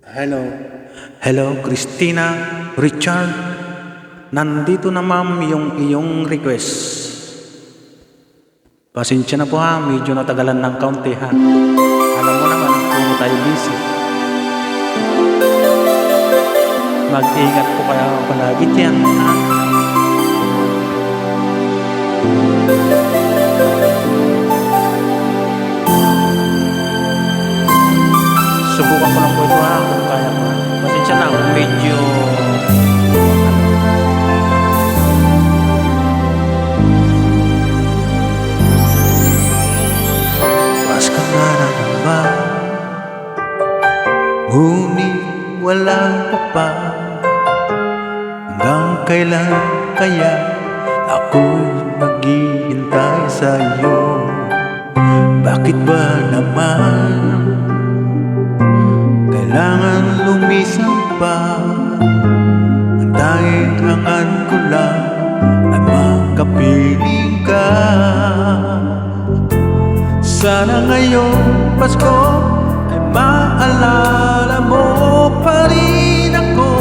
Hello. Hello, Christina, Richard. Nandito na ma'am yung iyong request. Pasensya na po ha, medyo natagalan ng kaunti ha. Alam mo naman, puro tayo busy. Mag-ingat po kaya palagi dyan ha. Subukan ko lang po ito ha, kung kaya ko. Pasensya na, medyo Pasko na naman, ngunit wala ka pa. Hanggang kailan kaya ako'y maghihintay sa'yo? Bakit ba naman kailangan lumisan pa? Ang tanging hangan ko lang ay makapiling ka. Sana ngayong Pasko ay maalala mo pa rin ako.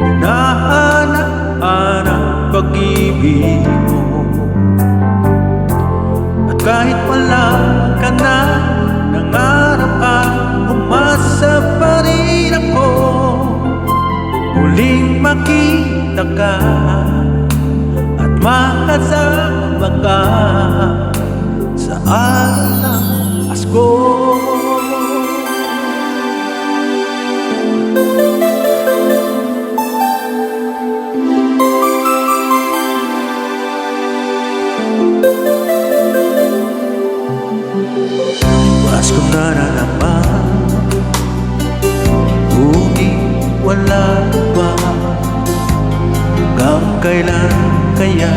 Hinahanap-hanap pag-ibig mo. At kahit wala ka na, nangarap at umasa pa rin ako. Muling makita ka at makasama ka sa araw ng Pasko. Pasko na naman, ngunit wala ba? Hanggang kailan kaya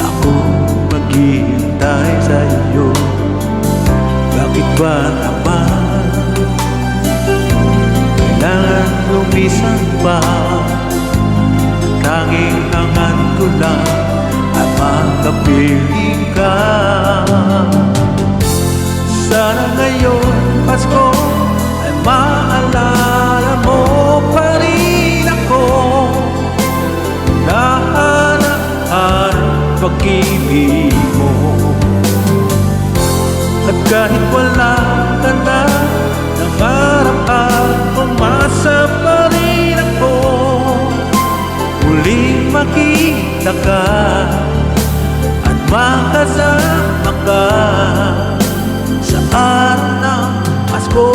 ako maghihintay sa iyo? Bakit ba naman kailangan lumisan pa? Tanging hangan ko lang ay makapiling ka. Sana ngayon Pasko ay maalala mo pa rin ako. Nahanap-hanap pag-ibig mo. At kahit wala ka na, nangarap at umasa pa rin ako. Muling makita ka at makasama ka sa araw ng Pasko.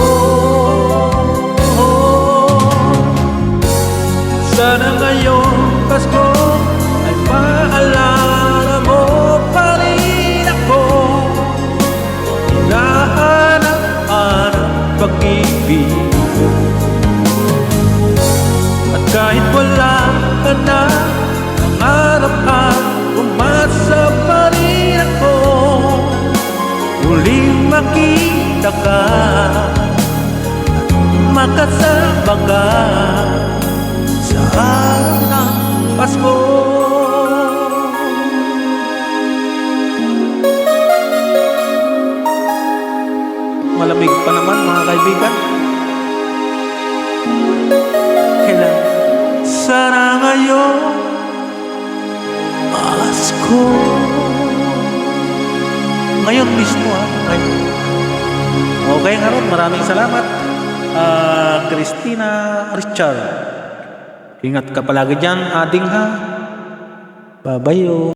Sana ngayon Pasko ay maalala mo pa rin ako. Hinahanap-hanap pag-ibig mo. At kahit wala ka na, nangarap at umasa pa rin ako. Muling makita ka at makasama ka sa araw ng Pasko. Malamig pa naman mga kaibigan. Kailan? Sana ngayon Pasko. Ngayon mismo ha. Okay nga ron, maraming salamat Christina, Richard. Ingat ka palagi dyan ading ha. Bye-bye.